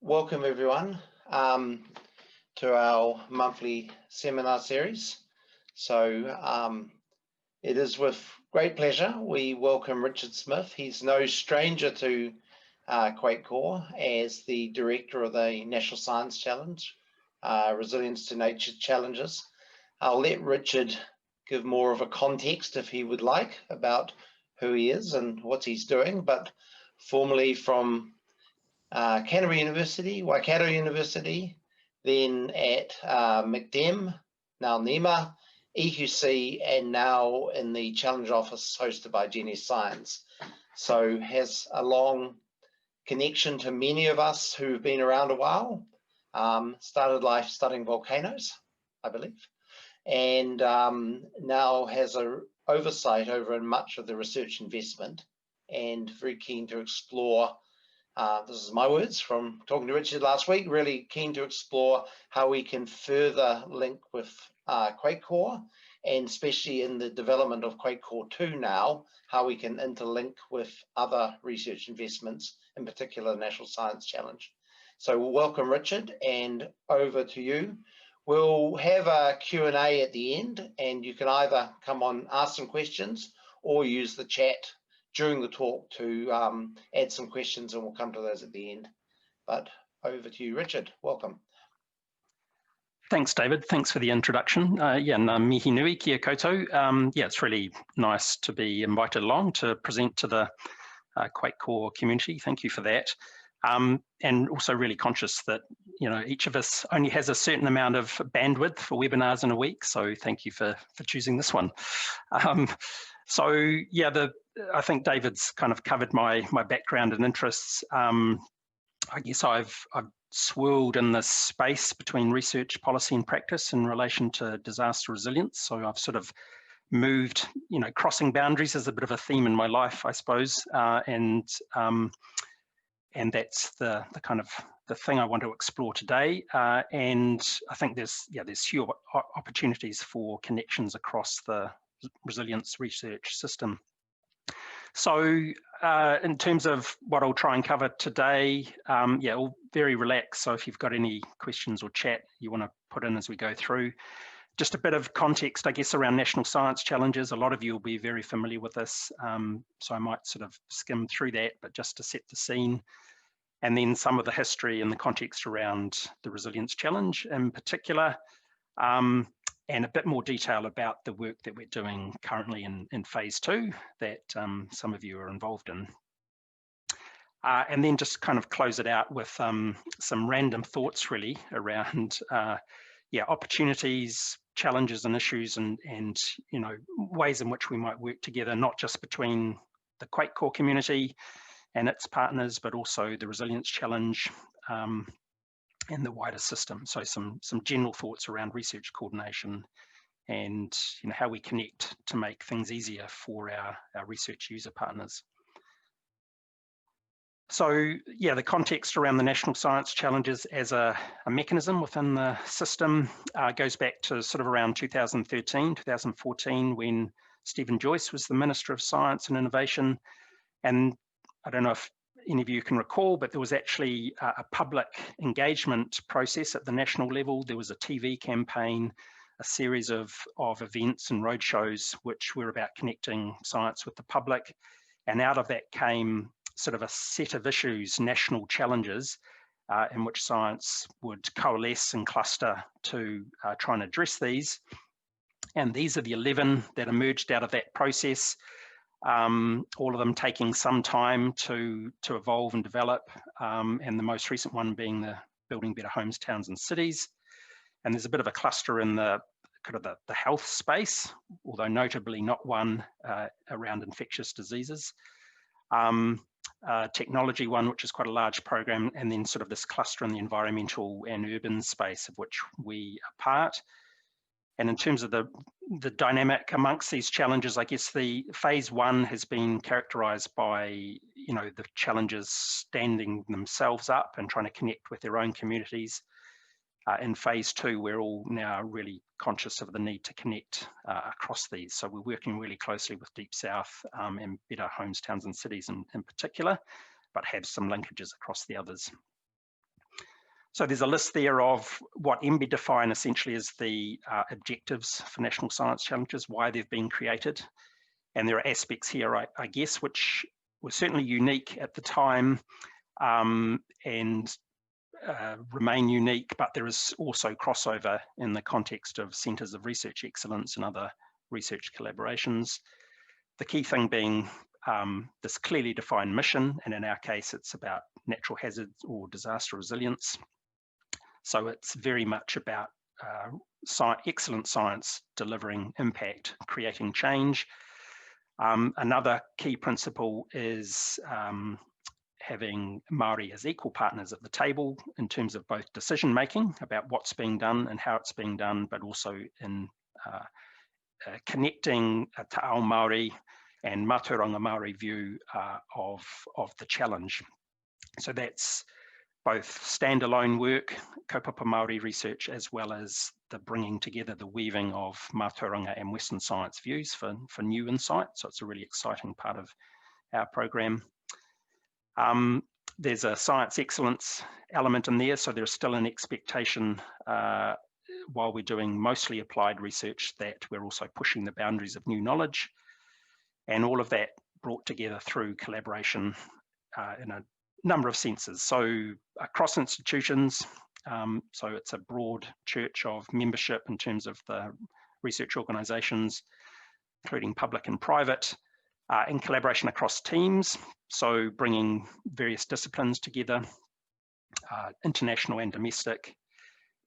welcome everyone to our monthly seminar series. So it is with great pleasure we welcome Richard Smith. He's no stranger to QuakeCoRE as the director of the National Science Challenge, Resilience to Nature Challenges. I'll let Richard give more of a context if he would like about who he is and what he's doing, but formerly from Canterbury University, Waikato University, then at McDem, now NEMA, EQC, and now in the Challenge Office hosted by Genius Science. So has a long connection to many of us who've been around a while. Started life studying volcanoes, I believe, and now has a oversight over much of the research investment and very keen to explore, this is my words from talking to Richard last week, really keen to explore how we can further link with QuakeCoRE, and especially in the development of QuakeCoRE 2 now, how we can interlink with other research investments, in particular the National Science Challenge. So welcome Richard, and over to you. We'll have a Q&A at the end, and you can either come on, ask some questions, or use the chat during the talk to add some questions, and we'll come to those at the end. But over to you, Richard. Welcome. Thanks, David. Thanks for the introduction. Ngā mihi nui, kia koutou. It's really nice to be invited along to present to the QuakeCoRE community. Thank you for that. And also really conscious that each of us only has a certain amount of bandwidth for webinars in a week, so thank you for choosing this one. I think David's kind of covered my background and interests. I guess I've swirled in this space between research, policy and practice in relation to disaster resilience. So I've sort of moved, crossing boundaries is a bit of a theme in my life, I suppose. And that's the kind of the thing I want to explore today. And I think there's few opportunities for connections across the resilience research system. So in terms of what I'll try and cover today, all very relaxed. So if you've got any questions or chat you want to put in as we go through. Just a bit of context, I guess, around national science challenges. A lot of you will be very familiar with this, so I might sort of skim through that, but just to set the scene. And then some of the history and the context around the Resilience Challenge in particular, and a bit more detail about the work that we're doing currently in phase 2 that some of you are involved in. And then just kind of close it out with some random thoughts really around opportunities, challenges and issues, and ways in which we might work together, not just between the QuakeCoRE community and its partners, but also the Resilience Challenge and the wider system. So some general thoughts around research coordination and how we connect to make things easier for our research user partners. So the context around the National Science Challenges as a mechanism within the system goes back to sort of around 2013, 2014, when Stephen Joyce was the Minister of Science and Innovation. And I don't know if any of you can recall, but there was actually a public engagement process at the national level. There was a TV campaign, a series of events and roadshows which were about connecting science with the public. And out of that came sort of a set of issues, national challenges, in which science would coalesce and cluster to try and address these. And these are the 11 that emerged out of that process. All of them taking some time to evolve and develop, and the most recent one being the Building Better Homes, Towns and Cities. And there's a bit of a cluster in the kind of the health space, although notably not one around infectious diseases. Technology one, which is quite a large program, and then sort of this cluster in the environmental and urban space of which we are part. And in terms of the dynamic amongst these challenges, I guess the phase 1 has been characterised by, the challenges standing themselves up and trying to connect with their own communities. In phase 2, we're all now really conscious of the need to connect across these. So we're working really closely with Deep South and Better Homes, Towns and Cities in particular, but have some linkages across the others. So there's a list there of what MBIE define essentially as the objectives for national science challenges, why they've been created. And there are aspects here, I guess, which were certainly unique at the time and remain unique, but there is also crossover in the context of centres of research excellence and other research collaborations. The key thing being this clearly defined mission, and in our case, it's about natural hazards or disaster resilience. So it's very much about excellent science delivering impact, creating change. Another key principle is having Māori as equal partners at the table in terms of both decision making about what's being done and how it's being done, but also in connecting Te Ao Māori and mātauranga Māori view of the challenge. So that's both standalone work, kaupapa Māori research, as well as the bringing together, the weaving of mātauranga and Western science views for new insight. So it's a really exciting part of our program. There's a science excellence element in there, so there's still an expectation while we're doing mostly applied research that we're also pushing the boundaries of new knowledge, and all of that brought together through collaboration in a number of senses. So across institutions, so it's a broad church of membership in terms of the research organisations, including public and private, in collaboration across teams, so bringing various disciplines together, international and domestic.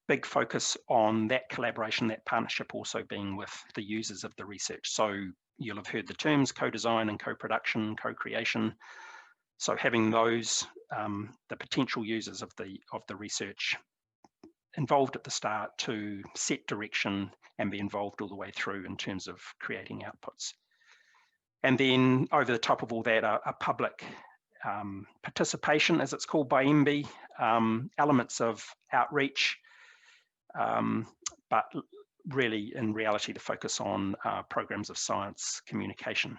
Big focus on that collaboration, that partnership also being with the users of the research. So you'll have heard the terms co-design and co-production, co-creation. So having those, the potential users of the research involved at the start to set direction and be involved all the way through in terms of creating outputs. And then over the top of all that, a public participation, as it's called by MBIE, elements of outreach, but really in reality, the focus on programs of science communication.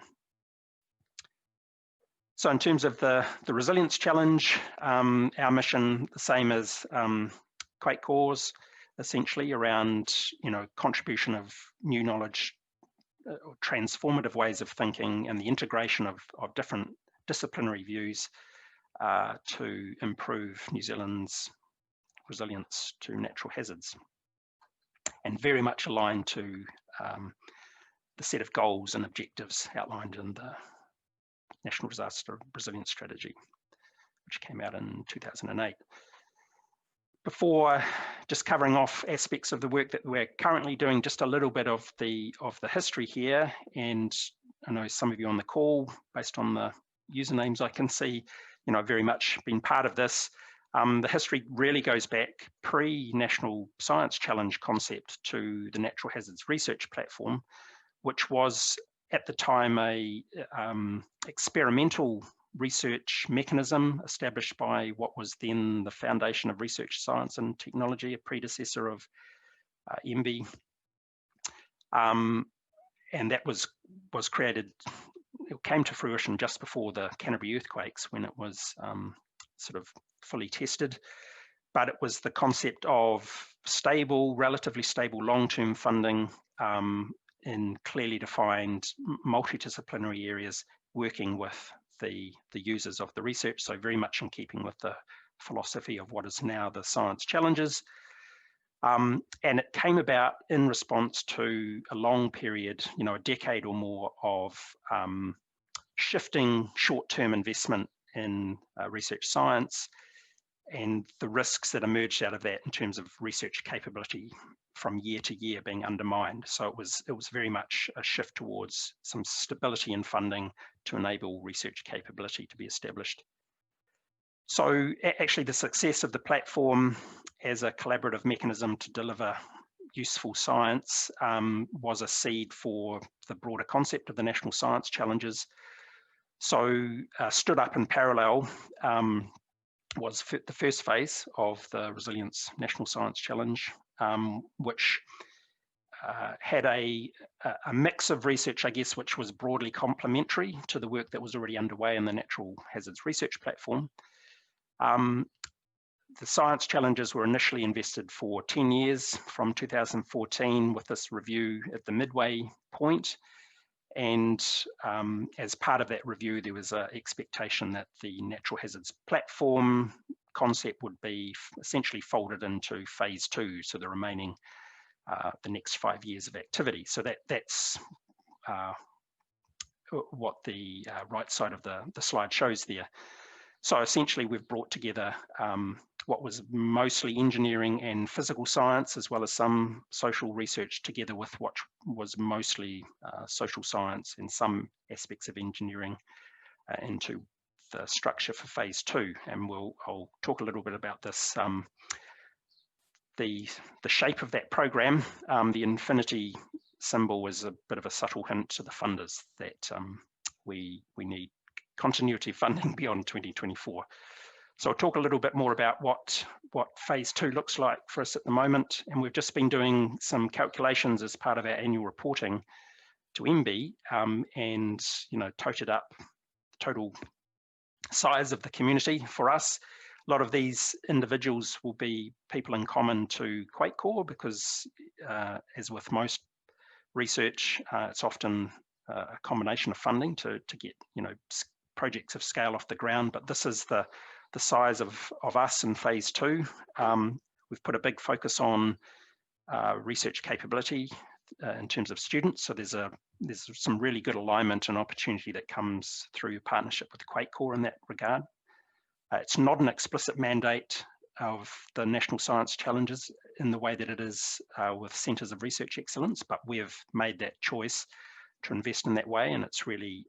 So in terms of the resilience challenge, our mission, the same as QuakeCoRE's, essentially around contribution of new knowledge, transformative ways of thinking, and the integration of different disciplinary views to improve New Zealand's resilience to natural hazards, and very much aligned to the set of goals and objectives outlined in the National Disaster Resilience Strategy, which came out in 2008. Before just covering off aspects of the work that we're currently doing, just a little bit of the history here, and I know some of you on the call, based on the usernames I can see, very much been part of this. The history really goes back pre-National Science Challenge concept to the Natural Hazards Research Platform, which was at the time a experimental research mechanism established by what was then the Foundation of Research, Science and Technology, a predecessor of MBIE. And that was created, it came to fruition just before the Canterbury earthquakes, when it was sort of fully tested. But it was the concept of stable, relatively stable long-term funding in clearly defined multidisciplinary areas, working with the users of the research. So very much in keeping with the philosophy of what is now the science challenges. And it came about in response to a long period, a decade or more of shifting short-term investment in research science, and the risks that emerged out of that in terms of research capability from year to year being undermined. So it was very much a shift towards some stability in funding to enable research capability to be established. So actually the success of the platform as a collaborative mechanism to deliver useful science was a seed for the broader concept of the National Science Challenges. So stood up in parallel was the first phase of the Resilience National Science Challenge, which had a mix of research, I guess, which was broadly complementary to the work that was already underway in the Natural Hazards Research Platform. the science challenges were initially invested for 10 years from 2014, with this review at the midway point. And as part of that review, there was an expectation that the natural hazards platform concept would be essentially folded into phase 2, so the remaining, the next 5 years of activity. So that's what the right side of the slide shows there. So essentially, we've brought together what was mostly engineering and physical science, as well as some social research, together with what was mostly social science and some aspects of engineering into the structure for phase 2. And I'll talk a little bit about this. The shape of that program, the infinity symbol, was a bit of a subtle hint to the funders that we need continuity funding beyond 2024. So I'll talk a little bit more about what phase 2 looks like for us at the moment. And we've just been doing some calculations as part of our annual reporting to MBIE, and toted up the total size of the community for us. A lot of these individuals will be people in common to QuakeCoRE, because as with most research, it's often a combination of funding to get projects of scale off the ground. But this is the size of us in phase 2. We've put a big focus on research capability in terms of students. So there's some really good alignment and opportunity that comes through partnership with QuakeCoRE in that regard. It's not an explicit mandate of the National Science Challenges in the way that it is with Centres of Research Excellence, but we've made that choice to invest in that way, and it's really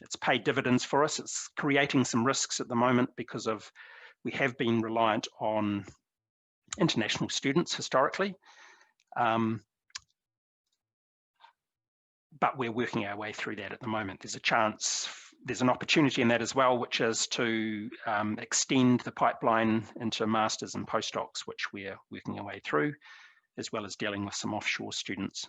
it's paid dividends for us. It's creating some risks at the moment because we have been reliant on international students historically, but we're working our way through that at the moment. There's an opportunity in that as well, which is to extend the pipeline into masters and postdocs, which we're working our way through, as well as dealing with some offshore students.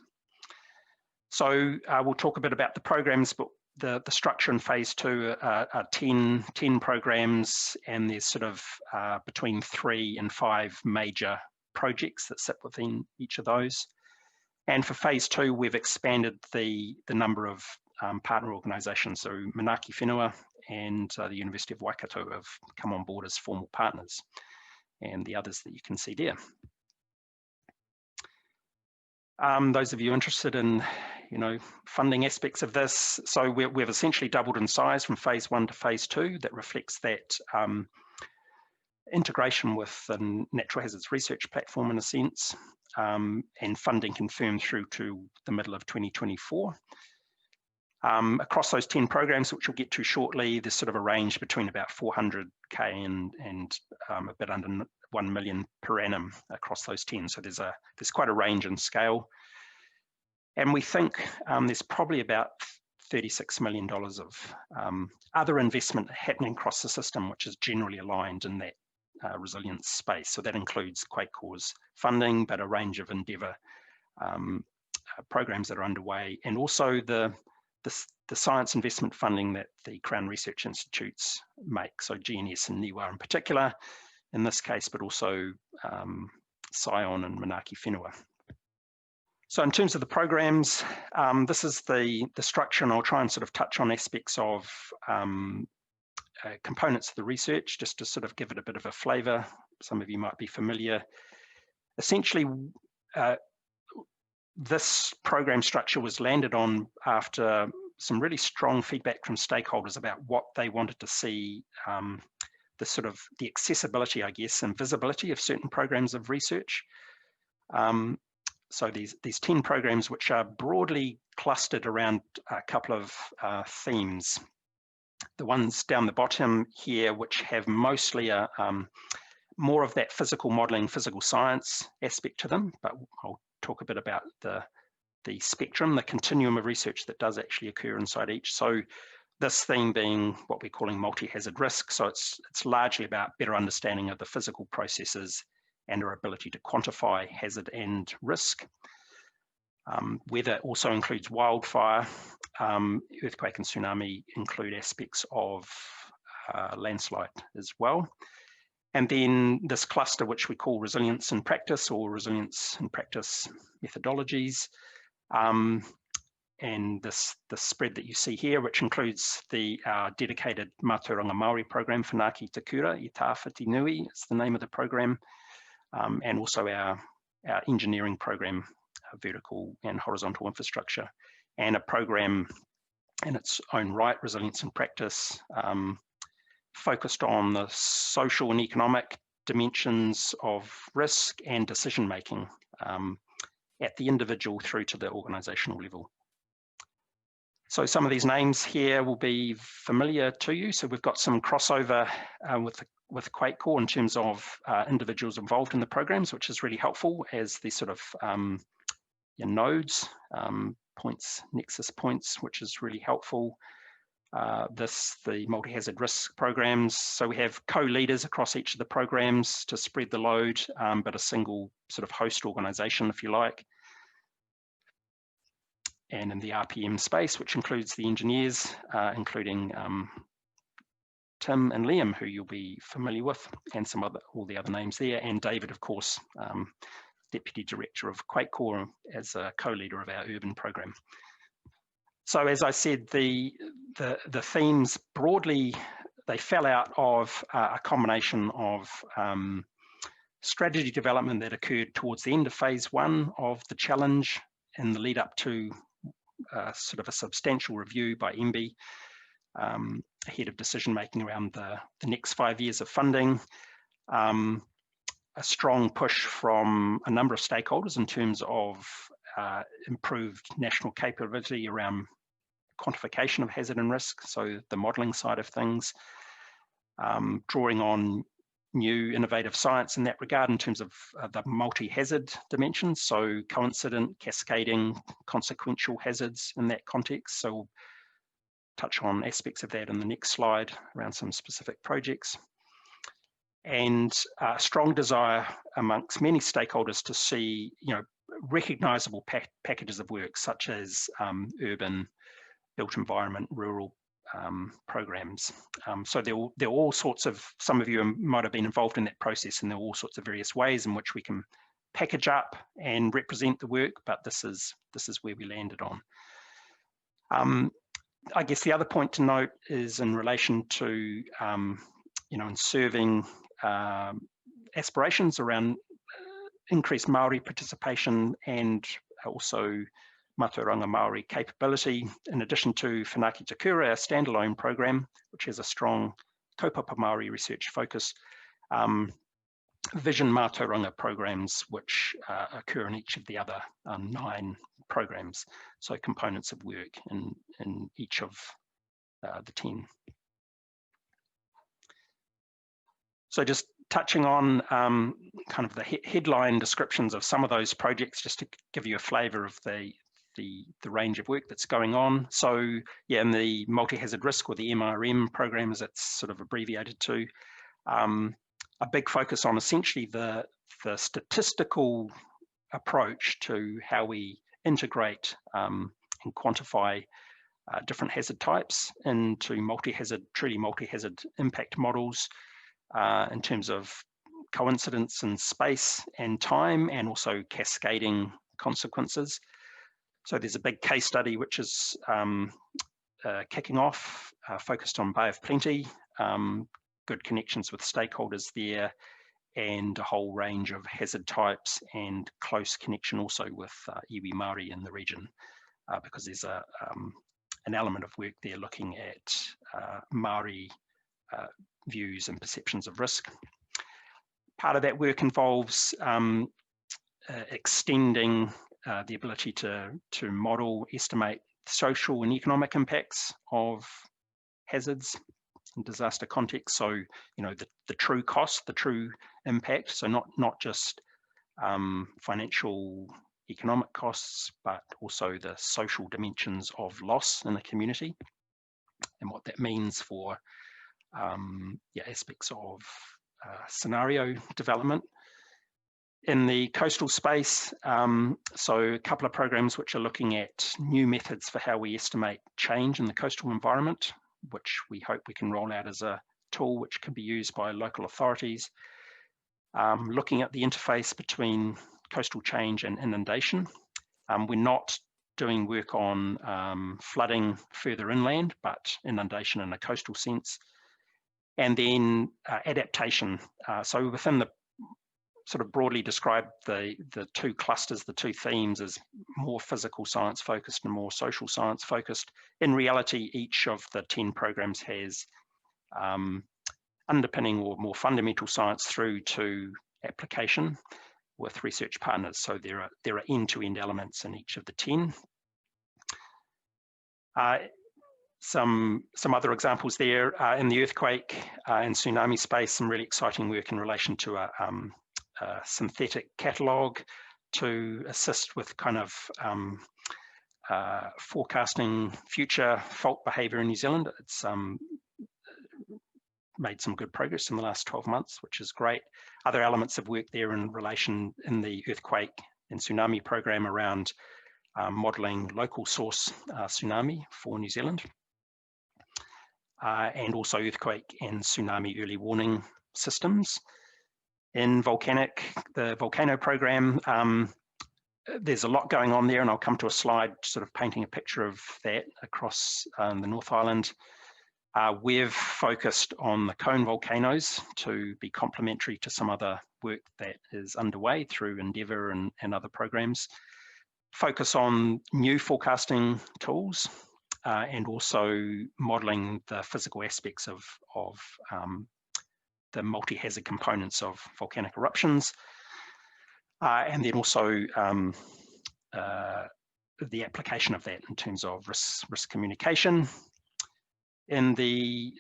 So we'll talk a bit about the programs, but the structure in phase 2 are 10 programs, and there's sort of between 3 and 5 major projects that sit within each of those. And for phase 2, we've expanded the number of partner organisations. So Manaaki Whenua and the University of Waikato have come on board as formal partners, and the others that you can see there. Those of you interested in funding aspects of this, so we've essentially doubled in size from phase 1 to phase 2. That reflects that integration with the natural hazards research platform in a sense, and funding confirmed through to the middle of 2024. Across those 10 programs, which we'll get to shortly, there's sort of a range between about 400K and a bit under 1 million per annum across those 10. So there's quite a range in scale. And we think there's probably about $36 million of other investment happening across the system, which is generally aligned in that resilience space. So that includes QuakeCoRE's funding, but a range of Endeavour programs that are underway, and also the science investment funding that the Crown Research Institutes make, so GNS and NIWA in particular in this case, but also Scion and Manaaki Whenua. So in terms of the programs, this is the structure, and I'll try and sort of touch on aspects of components of the research, just to sort of give it a bit of a flavour. Some of you might be familiar. Essentially, this program structure was landed on after some really strong feedback from stakeholders about what they wanted to see, the accessibility, I guess, and visibility of certain programs of research. So these 10 programs, which are broadly clustered around a couple of themes. The ones down the bottom here, which have mostly more of that physical modelling, physical science aspect to them, but I'll talk a bit about the spectrum, the continuum of research that does actually occur inside each. So this theme being what we're calling multi-hazard risk. So it's largely about better understanding of the physical processes and our ability to quantify hazard and risk. Weather also includes wildfire. Earthquake and tsunami include aspects of landslide as well. And then this cluster, which we call resilience in practice or resilience in practice methodologies. And the spread that you see here, which includes the dedicated Mātauranga Māori program, Whanaki Te Kura, I Tāwhiti Nui is the name of the program, and also our engineering program, vertical and horizontal infrastructure, and a program in its own right, resilience in practice, focused on the social and economic dimensions of risk and decision making at the individual through to the organizational level. So some of these names here will be familiar to you. So we've got some crossover with QuakeCoRE in terms of individuals involved in the programs, which is really helpful as the sort of nodes, points, nexus points, which is really helpful. The multi-hazard risk programs. So we have co-leaders across each of the programs to spread the load, but a single sort of host organization, if you like. And in the RPM space, which includes the engineers, including Tim and Liam, who you'll be familiar with, and all the other names there, and David, of course, Deputy Director of QuakeCoRE as a co-leader of our urban program. So as I said, the themes broadly, they fell out of a combination of strategy development that occurred towards the end of phase 1 of the challenge in the lead up to sort of a substantial review by MBIE ahead of decision making around the next 5 years of funding. A strong push from a number of stakeholders in terms of improved national capability around quantification of hazard and risk, so the modelling side of things, drawing on new innovative science in that regard in terms of the multi-hazard dimensions, so coincident, cascading, consequential hazards in that context. So we'll touch on aspects of that in the next slide around some specific projects. And a strong desire amongst many stakeholders to see, recognisable packages of work such as urban, built environment, rural programs. So there are all sorts of, some of you might have been involved in that process, and there are all sorts of various ways in which we can package up and represent the work, but this is where we landed on. I guess the other point to note is in relation to, in serving aspirations around increased Māori participation and also Mātauranga Māori capability, in addition to Whanaki Te Kura, our standalone program, which has a strong kaupapa Māori research focus, Vision Mātauranga programs, which occur in each of the other 9 programs, so components of work in each of the 10. So just touching on kind of the headline descriptions of some of those projects, just to give you a flavour of the range of work that's going on. So yeah, in the multi-hazard risk, or the MRM program as it's sort of abbreviated to, a big focus on essentially the statistical approach to how we integrate and quantify different hazard types into truly multi-hazard impact models in terms of coincidence in space and time, and also cascading consequences. So there's a big case study which is kicking off, focused on Bay of Plenty, good connections with stakeholders there, and a whole range of hazard types, and close connection also with iwi Māori in the region, because there's an element of work there looking at Māori views and perceptions of risk. Part of that work involves extending the ability to model, estimate social and economic impacts of hazards in disaster context. So, the true cost, the true impact. So not just financial, economic costs, but also the social dimensions of loss in the community, and what that means for aspects of scenario development. In the coastal space, so a couple of programs which are looking at new methods for how we estimate change in the coastal environment, which we hope we can roll out as a tool which can be used by local authorities, looking at the interface between coastal change and inundation. We're not doing work on flooding further inland, but inundation in a coastal sense. And then adaptation. So within the sort of broadly described the two clusters, the two themes, as more physical science focused and more social science focused. In reality, each of the 10 programs has underpinning or more fundamental science through to application with research partners. So there are end-to-end elements in each of the 10. Some other examples there in the earthquake and tsunami space, some really exciting work in relation to a synthetic catalogue to assist with kind of forecasting future fault behaviour in New Zealand. It's made some good progress in the last 12 months, which is great. Other elements of work there in relation in the earthquake and tsunami program around modelling local source tsunami for New Zealand. And also earthquake and tsunami early warning systems. In the volcano program, there's a lot going on there, and I'll come to a slide sort of painting a picture of that across the North Island. We've focused on the cone volcanoes to be complementary to some other work that is underway through Endeavour and other programs. Focus on new forecasting tools and also modelling the physical aspects of the multi-hazard components of volcanic eruptions, and then also the application of that in terms of risk communication. In the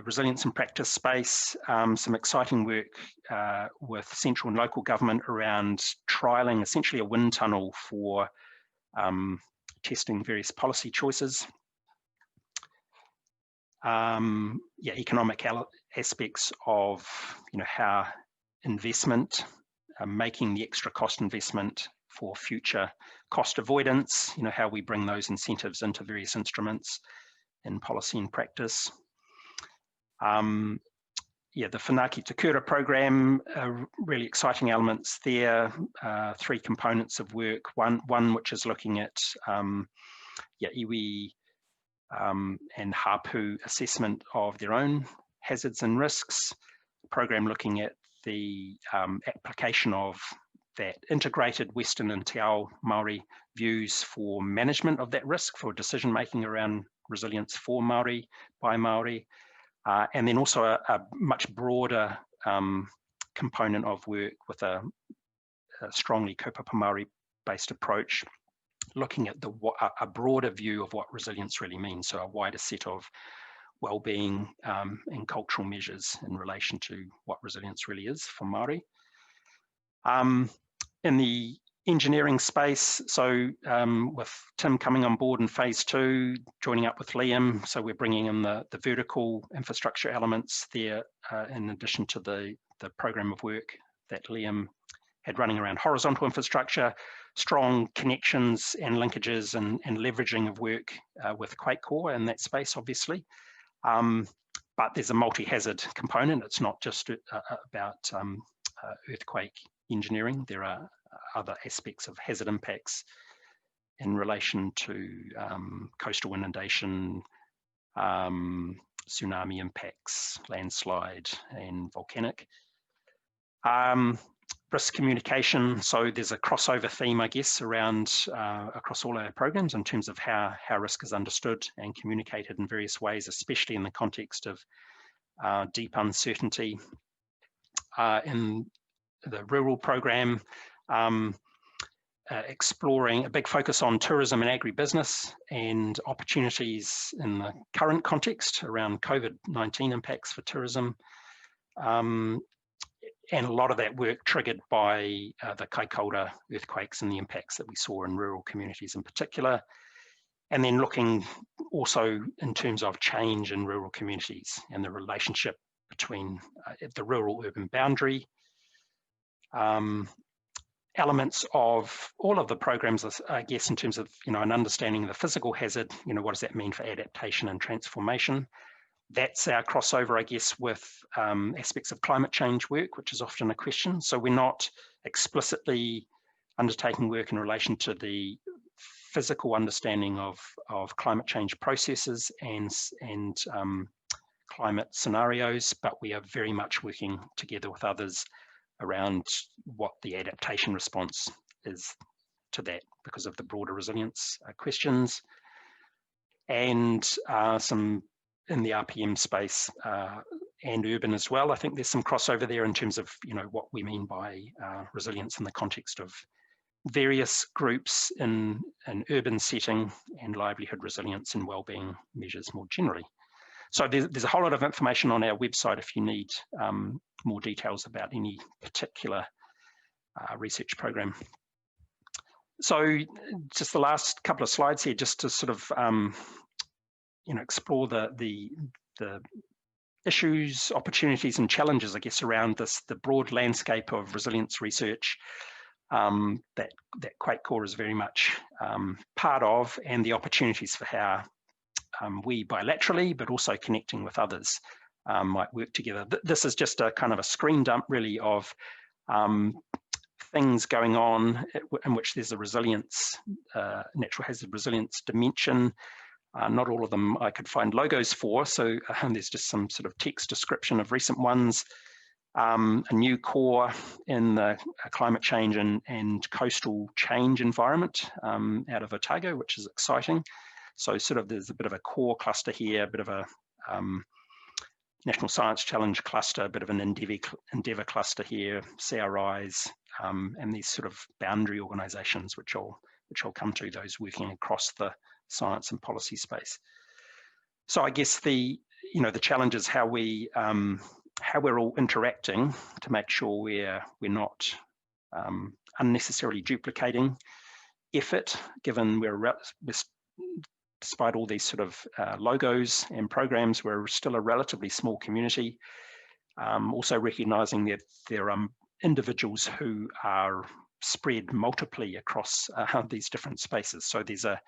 resilience and practice space, some exciting work with central and local government around trialling essentially a wind tunnel for testing various policy choices. Economic aspects of how investment, making the extra cost investment for future cost avoidance, how we bring those incentives into various instruments in policy and practice. The Whanaki Te Kura program, really exciting elements there, 3 components of work, one which is looking at iwi and hapu assessment of their own hazards and risks, program looking at the application of that integrated Western and Te Ao Māori views for management of that risk, for decision making around resilience for Māori, by Māori, and then also a much broader component of work with a strongly kaupapa Māori based approach, looking at a broader view of what resilience really means, so a wider set of well-being and cultural measures in relation to what resilience really is for Māori. In the engineering space, so with Tim coming on board in phase 2, joining up with Liam, so we're bringing in the vertical infrastructure elements there in addition to the program of work that Liam had running around horizontal infrastructure, strong connections and linkages and leveraging of work with QuakeCoRE in that space, obviously. But there's a multi-hazard component. It's not just about earthquake engineering. There are other aspects of hazard impacts in relation to coastal inundation, tsunami impacts, landslide, and volcanic. Risk communication, so there's a crossover theme, I guess, around across all our programs in terms of how risk is understood and communicated in various ways, especially in the context of deep uncertainty. In the rural program, exploring a big focus on tourism and agribusiness and opportunities in the current context around COVID-19 impacts for tourism. And a lot of that work triggered by the stakeholder earthquakes and the impacts that we saw in rural communities in particular. And then looking also in terms of change in rural communities and the relationship between the rural-urban boundary. Elements of all of the programs, I guess, in terms of, an understanding of the physical hazard, what does that mean for adaptation and transformation? That's our crossover, I guess, with aspects of climate change work, which is often a question. So we're not explicitly undertaking work in relation to the physical understanding of climate change processes and climate scenarios, but we are very much working together with others around what the adaptation response is to that because of the broader resilience questions, and some in the RPM space and urban as well. I think there's some crossover there in terms of what we mean by resilience in the context of various groups in an urban setting and livelihood resilience and wellbeing measures more generally. So there's a whole lot of information on our website if you need more details about any particular research program. So just the last couple of slides here, just to sort of explore the issues, opportunities, and challenges, I guess, around the broad landscape of resilience research that QuakeCoRE is very much part of, and the opportunities for how we bilaterally, but also connecting with others, might work together. This is just a kind of a screen dump, really, of things going on in which there's a resilience, natural hazard resilience dimension. Not all of them I could find logos for, so there's just some sort of text description of recent ones. A new core in the climate change and coastal change environment out of Otago, which is exciting. So sort of there's a bit of a core cluster here, a bit of a National Science Challenge cluster, a bit of an endeavour cluster here, CRIs, and these sort of boundary organisations, which I'll come to, those working across the science and policy space. So I guess the challenge is how we're all interacting to make sure we're not unnecessarily duplicating effort, given we're despite all these sort of logos and programs, we're still a relatively small community. Also recognising that there are individuals who are spread multiply across these different spaces. So there's a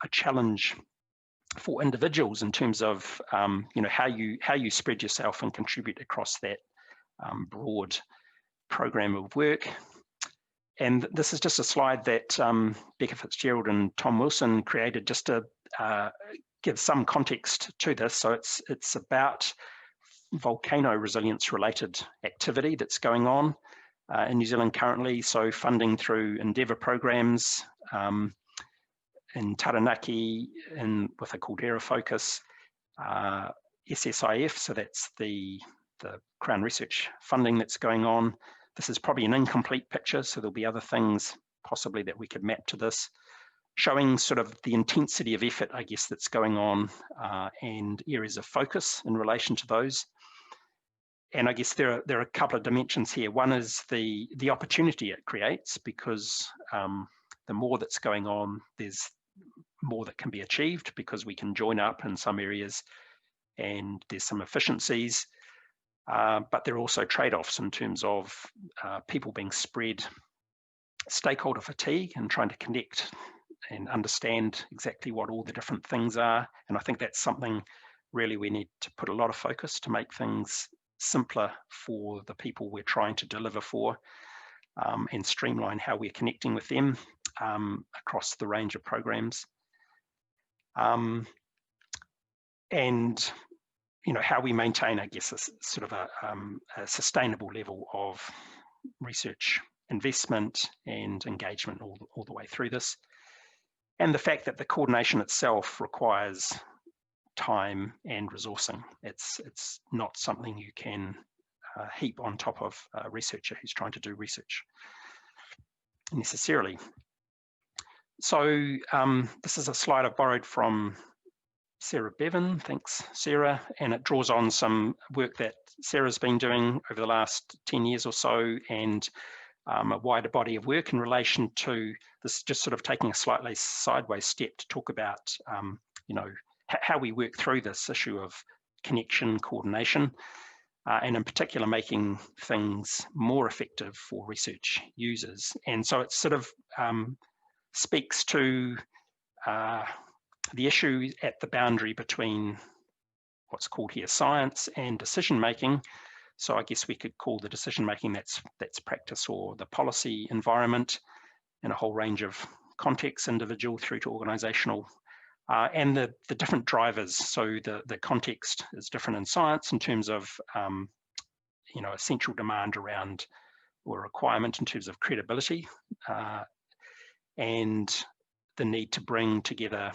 challenge for individuals in terms of how you spread yourself and contribute across that broad program of work. And this is just a slide that Becca Fitzgerald and Tom Wilson created just to give some context to this. So it's about volcano resilience related activity that's going on in New Zealand currently. So funding through endeavour programs in Taranaki and with a caldera focus, SSIF, so that's the Crown Research funding that's going on. This is probably an incomplete picture, so there'll be other things possibly that we could map to this, showing sort of the intensity of effort, I guess, that's going on and areas of focus in relation to those. And I guess there are a couple of dimensions here. One is the opportunity it creates, because the more that's going on, there's more that can be achieved because we can join up in some areas and there's some efficiencies. But there are also trade-offs in terms of people being spread, stakeholder fatigue, and trying to connect and understand exactly what all the different things are. And I think that's something really we need to put a lot of focus to make things simpler for the people we're trying to deliver for, and streamline how we're connecting with them across the range of programs. And how we maintain, I guess, a sort of a sustainable level of research investment and engagement all the way through this. And the fact that the coordination itself requires time and resourcing. It's not something you can heap on top of a researcher who's trying to do research necessarily. So this is a slide I've borrowed from Sarah Bevan, thanks Sarah, and it draws on some work that Sarah's been doing over the last 10 years or so, and a wider body of work in relation to this, just sort of taking a slightly sideways step to talk about how we work through this issue of connection, coordination, and in particular making things more effective for research users. And so it sort of speaks to the issue at the boundary between what's called here science and decision making. So I guess we could call the decision making that's practice or the policy environment in a whole range of contexts, individual through to organizational, and the different drivers. So the context is different in science in terms of essential demand around or requirement in terms of credibility, and the need to bring together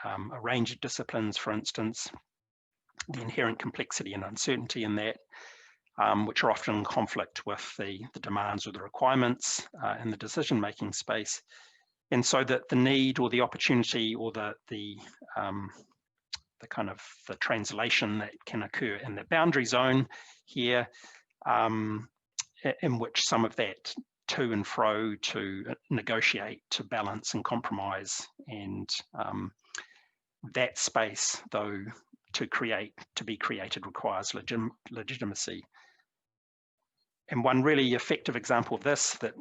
a range of disciplines, for instance, the inherent complexity and uncertainty in that, which are often in conflict with the demands or the requirements in the decision-making space. And so that the need or the opportunity or the kind of the translation that can occur in the boundary zone here, in which some of that to and fro to negotiate, to balance and compromise, and that space, though, to be created requires legitimacy. And one really effective example of this that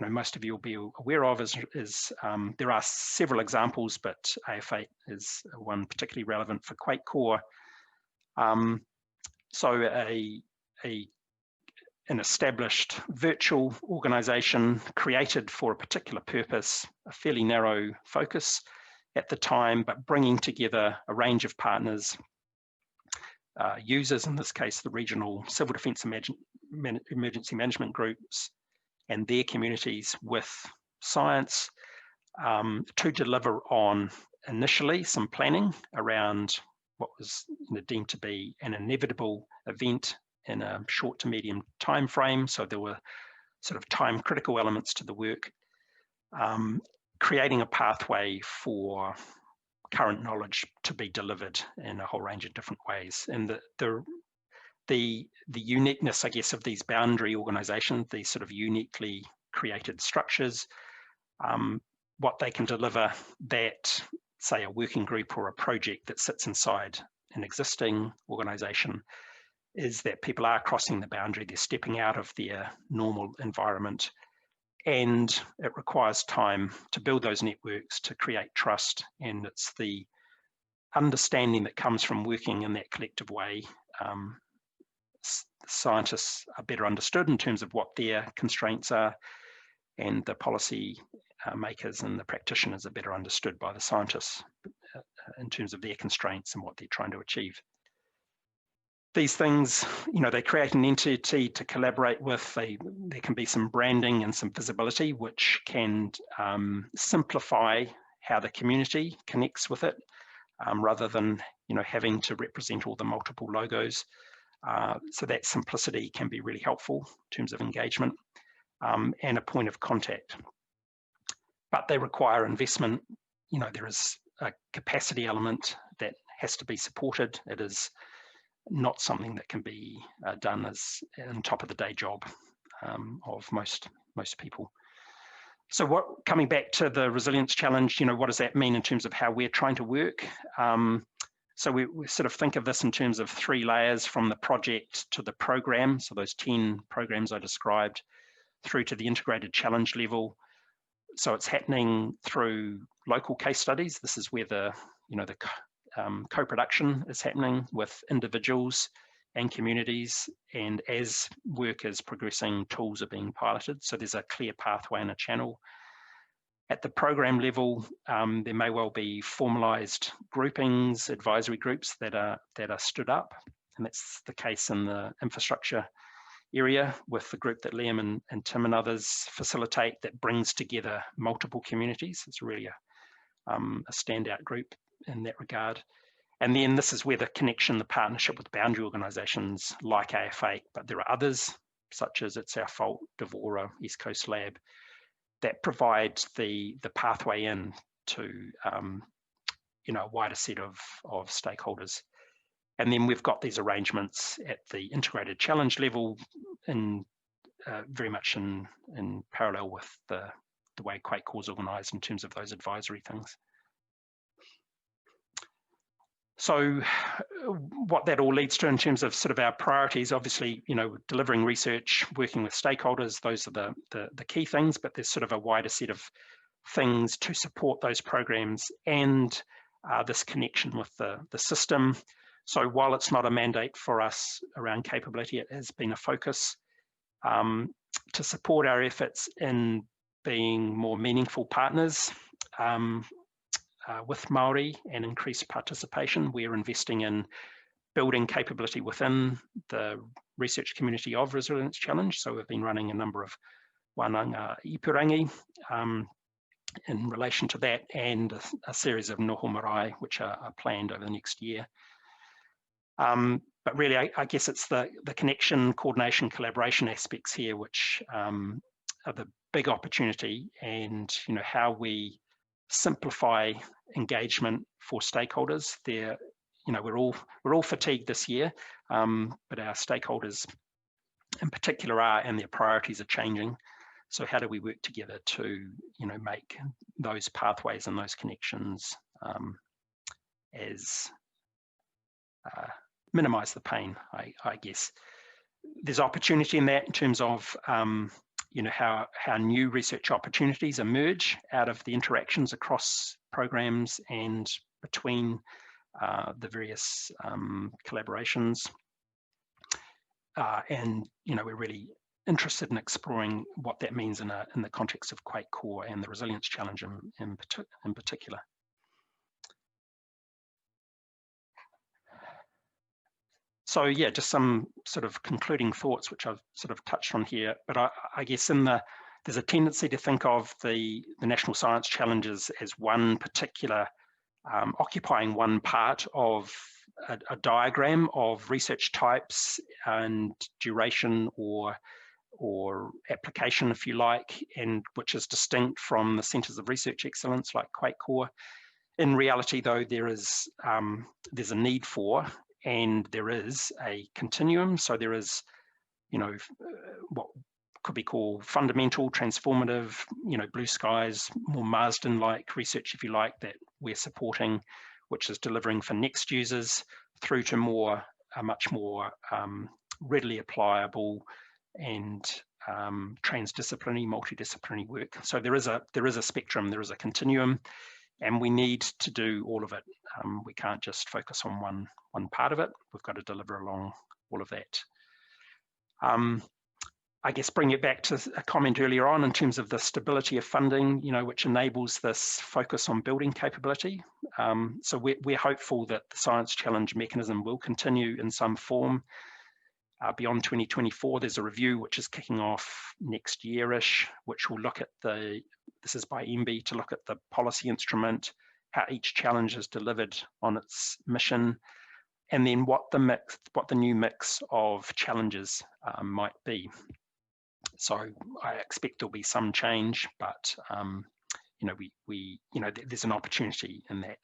most of you will be aware of is there are several examples, but AF8 is one particularly relevant for QuakeCoRE. So an established virtual organization created for a particular purpose, a fairly narrow focus at the time, but bringing together a range of partners, users, in this case, the regional civil defence emergency management groups and their communities with science to deliver on initially some planning around what was deemed to be an inevitable event in a short to medium time frame. So there were sort of time critical elements to the work, creating a pathway for current knowledge to be delivered in a whole range of different ways. And the uniqueness, I guess, of these boundary organizations, these sort of uniquely created structures, what they can deliver that, say, a working group or a project that sits inside an existing organization, is that people are crossing the boundary, they're stepping out of their normal environment, and it requires time to build those networks, to create trust, and it's the understanding that comes from working in that collective way. Scientists are better understood in terms of what their constraints are, and the policy makers and the practitioners are better understood by the scientists in terms of their constraints and what they're trying to achieve. These things, they create an entity to collaborate with. There can be some branding and some visibility, which can simplify how the community connects with it, rather than having to represent all the multiple logos. So that simplicity can be really helpful in terms of engagement and a point of contact. But they require investment. There is a capacity element that has to be supported. It is not something that can be done as on top of the day job of most people. So coming back to the resilience challenge, what does that mean in terms of how we're trying to work? So we sort of think of this in terms of 3 layers, from the project to the program. So those 10 programs I described, through to the integrated challenge level. So it's happening through local case studies. This is where the co-production is happening with individuals and communities, and as work is progressing, tools are being piloted. So there's a clear pathway and a channel. At the program level, there may well be formalized groupings, advisory groups that are stood up, and that's the case in the infrastructure area with the group that Liam and Tim and others facilitate, that brings together multiple communities. It's really a standout group in that regard. And then this is where the connection, the partnership with boundary organisations like AF8, but there are others, such as It's Our Fault, Devora, East Coast Lab, that provides the pathway in to a wider set of stakeholders. And then we've got these arrangements at the integrated challenge level, in very much in parallel with the way QuakeCoRE is organised in terms of those advisory things. So what that all leads to in terms of sort of our priorities, obviously, delivering research, working with stakeholders, those are the key things, but there's sort of a wider set of things to support those programs and this connection with the system. So while it's not a mandate for us around capability, it has been a focus to support our efforts in being more meaningful partners with Māori and increased participation. We're investing in building capability within the research community of Resilience Challenge. So we've been running a number of wānanga ipurangi in relation to that, and a series of noho marae, which are planned over the next year. But really, I guess it's the connection, coordination, collaboration aspects here, which are the big opportunity, and how we simplify engagement for stakeholders. We're all fatigued this year, but our stakeholders in particular are, and their priorities are changing. So how do we work together to make those pathways and those connections as minimize the pain, I guess. There's opportunity in that in terms of how new research opportunities emerge out of the interactions across programs and between the various collaborations. And we're really interested in exploring what that means in the context of QuakeCoRE and the Resilience Challenge in particular. So yeah, just some sort of concluding thoughts, which I've sort of touched on here. But I guess there's a tendency to think of the National Science Challenges as one particular, occupying one part of a diagram of research types and duration or application, if you like, and which is distinct from the Centres of Research Excellence like QuakeCoRE. In reality, though, there's a need for, and there is a continuum. So there is, what could be called fundamental, transformative, blue skies, more Marsden-like research, if you like, that we're supporting, which is delivering for next users, through to a much more readily applicable and transdisciplinary, multidisciplinary work. So there is a spectrum, there is a continuum, and we need to do all of it. We can't just focus on one part of it. We've got to deliver along all of that. I guess bring it back to a comment earlier on in terms of the stability of funding, which enables this focus on building capability. So we're hopeful that the Science Challenge mechanism will continue in some form beyond 2024. There's a review which is kicking off next year-ish, which will look at this is by MBIE, to look at the policy instrument, how each challenge is delivered on its mission, and then what the new mix of challenges might be. So I expect there'll be some change, but there's an opportunity in that.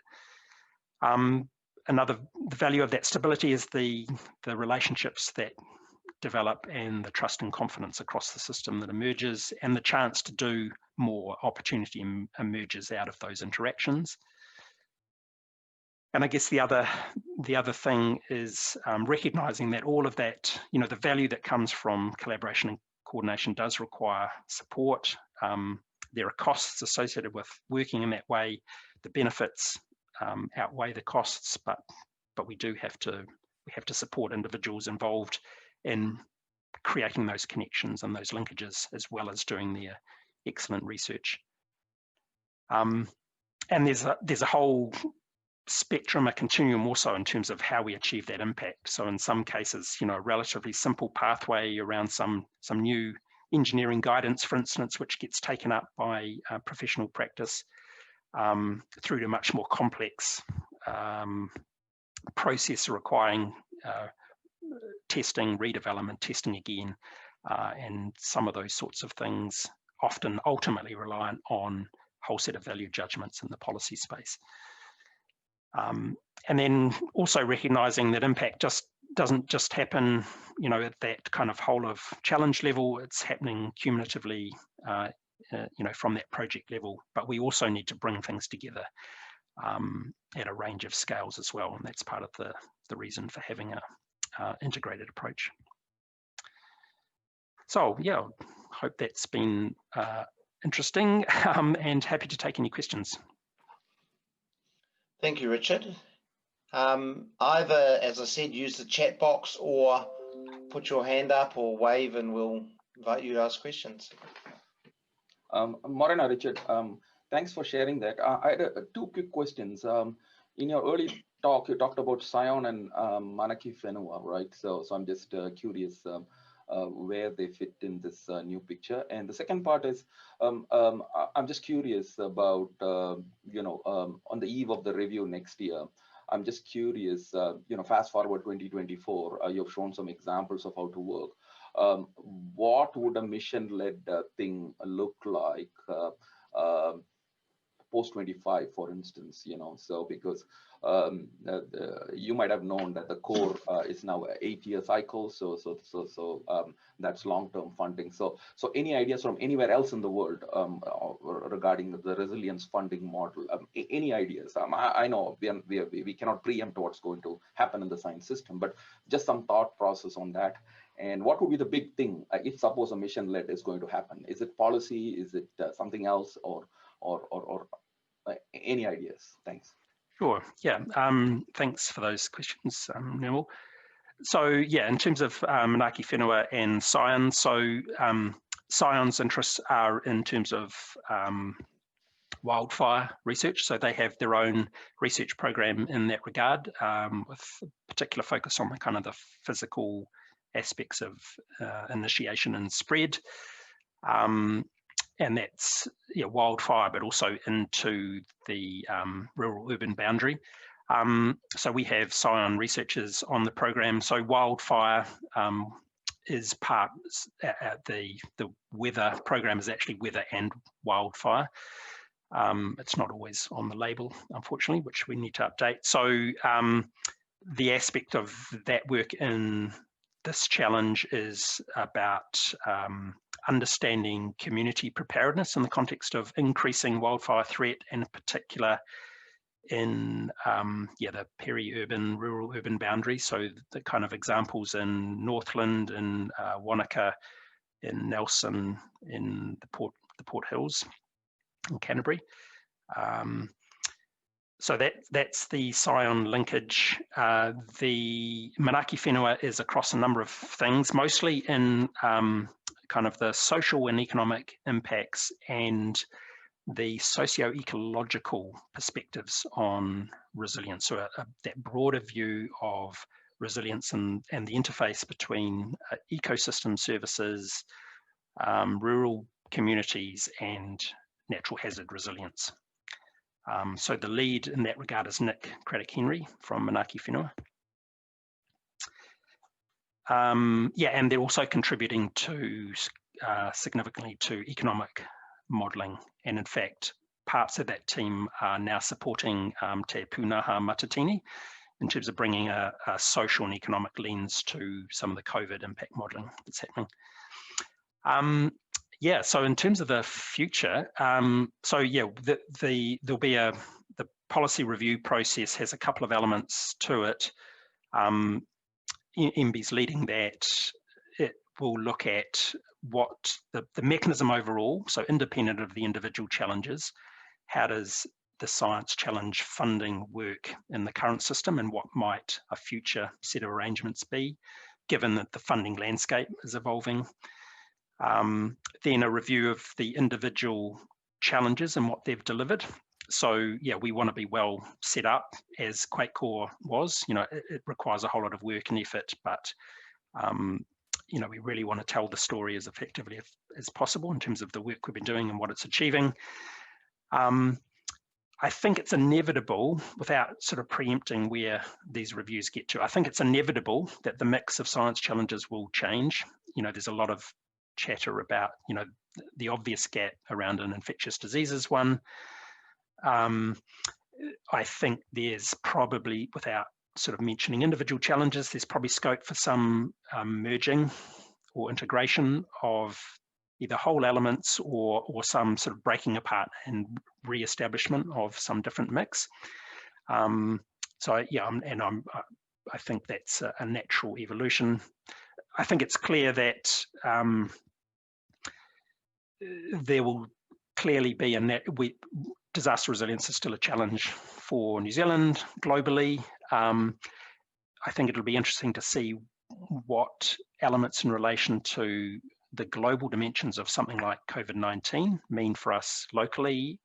The value of that stability is the relationships that develop and the trust and confidence across the system that emerges, and the chance to do more opportunity emerges out of those interactions. And I guess the other thing is recognizing that all of that, the value that comes from collaboration and coordination does require support. There are costs associated with working in that way. The benefits outweigh the costs, but we have to support individuals involved in creating those connections and those linkages, as well as doing their excellent research. And there's a whole spectrum, a continuum also in terms of how we achieve that impact. So in some cases, a relatively simple pathway around some new engineering guidance, for instance, which gets taken up by professional practice, through to much more complex process requiring testing, redevelopment, testing again, and some of those sorts of things often ultimately reliant on a whole set of value judgments in the policy space. And then also recognizing that impact doesn't just happen, at that kind of whole of challenge level. It's happening cumulatively, from that project level. But we also need to bring things together at a range of scales as well, and that's part of the reason for having a integrated approach. So yeah, hope that's been interesting, and happy to take any questions. Thank you, Richard. Either, as I said, use the chat box or put your hand up or wave and we'll invite you to ask questions. Morena, Richard, thanks for sharing that. I had two quick questions. In your early talk, you talked about Scion and Manaki Whenua, right? So I'm just curious where they fit in this new picture. And the second part is, I'm just curious about, on the eve of the review next year, I'm just curious, fast forward 2024, you've shown some examples of how to work. What would a mission-led thing look like post 25, for instance? So because you might have known that the core is now an 8-year cycle, so that's long-term funding. So any ideas from anywhere else in the world regarding the resilience funding model? Any ideas? I know we cannot preempt what's going to happen in the science system, but just some thought process on that. And what would be the big thing if suppose a mission-led is going to happen? Is it policy? Is it something else, or any ideas? Thanks. Sure. Yeah. Thanks for those questions, Neil. So yeah, in terms of Manaki Whenua and Scion, so Scion's interests are in terms of wildfire research. So they have their own research program in that regard, with particular focus on the kind of the physical aspects of initiation and spread. And that's wildfire, but also into the rural-urban boundary. So we have Scion researchers on the program. So wildfire is part, the weather program is actually weather and wildfire. It's not always on the label, unfortunately, which we need to update. So the aspect of that work in this challenge is about understanding community preparedness in the context of increasing wildfire threat, and in particular in the peri-urban, rural-urban boundary. So the kind of examples in Northland, in Wanaka, in Nelson, in the Port Hills, in Canterbury. So that's the Scion linkage. The Manaki Whenua is across a number of things, mostly in kind of the social and economic impacts and the socio-ecological perspectives on resilience. So that broader view of resilience and the interface between ecosystem services, rural communities, and natural hazard resilience. So the lead in that regard is Nick Craddock-Henry from Manaki Whenua. And they're also contributing to significantly to economic modelling. And in fact, parts of that team are now supporting Te Pūnaha Matatini in terms of bringing a social and economic lens to some of the COVID impact modelling that's happening. So in terms of the future, there'll be the policy review process has a couple of elements to it. MBIE's leading that. It will look at what the mechanism overall, so independent of the individual challenges, how does the science challenge funding work in the current system, and what might a future set of arrangements be, given that the funding landscape is evolving. Then a review of the individual challenges and what they've delivered. So yeah, we want to be well set up as QuakeCoRE was. It requires a whole lot of work and effort, but we really want to tell the story as effectively as possible in terms of the work we've been doing and what it's achieving. I think it's inevitable, without sort of preempting where these reviews get to, I think it's inevitable that the mix of science challenges will change. There's a lot of chatter about, the obvious gap around an infectious diseases one. I think there's probably, without sort of mentioning individual challenges, there's probably scope for some merging or integration of either whole elements or some sort of breaking apart and re-establishment of some different mix. I think that's a natural evolution. I think it's clear that there will clearly be disaster resilience is still a challenge for New Zealand globally. I think it'll be interesting to see what elements in relation to the global dimensions of something like COVID-19 mean for us locally.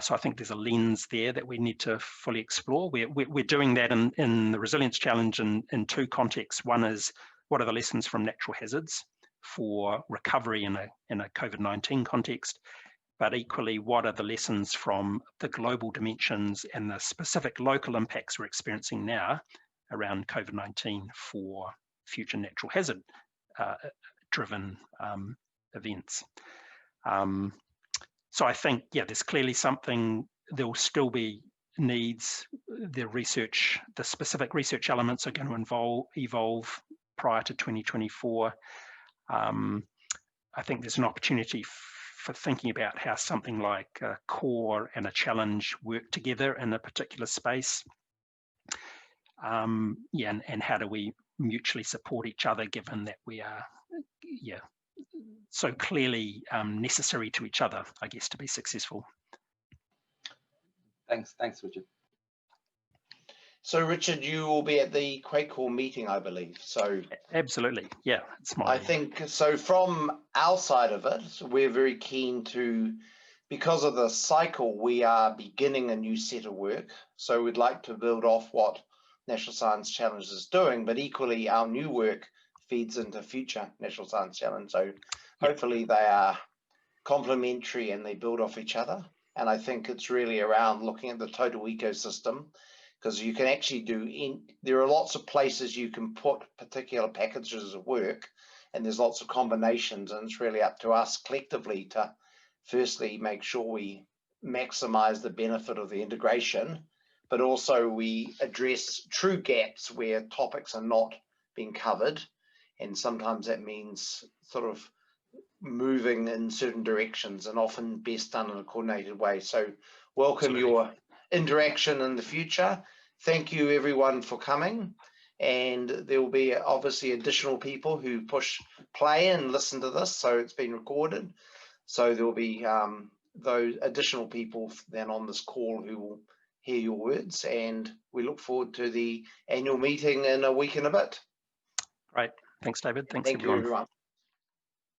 So I think there's a lens there that we need to fully explore. We're doing that in the Resilience Challenge in two contexts. One is, what are the lessons from natural hazards for recovery in a COVID-19 context? But equally, what are the lessons from the global dimensions and the specific local impacts we're experiencing now around COVID-19 for future natural hazard driven events? So I think, yeah, there's clearly something, there will still be needs. The specific research elements are going to evolve prior to 2024. I think there's an opportunity for thinking about how something like a core and a challenge work together in a particular space. Yeah, and how do we mutually support each other, given that we are, yeah, so clearly necessary to each other, I guess, to be successful. Thanks, Richard. So Richard, you will be at the QuakeCoRE meeting, I believe. So absolutely, yeah, it's my. I think so. From our side of it, we're very keen to, because of the cycle, we are beginning a new set of work. So we'd like to build off what National Science Challenge is doing, but equally our new work feeds into future National Science Challenge. So hopefully they are complementary and they build off each other. And I think it's really around looking at the total ecosystem, because you can actually there are lots of places you can put particular packages of work, and there's lots of combinations, and it's really up to us collectively to firstly make sure we maximize the benefit of the integration, but also we address true gaps where topics are not being covered. And sometimes that means sort of moving in certain directions, and often best done in a coordinated way. So welcome Absolutely. Your interaction in the future. Thank you everyone for coming, and there will be obviously additional people who push play and listen to this, so it's been recorded. So there will be those additional people then on this call who will hear your words, and we look forward to the annual meeting in a week and a bit. Great. Thanks, David. Thanks, Thank you, everyone.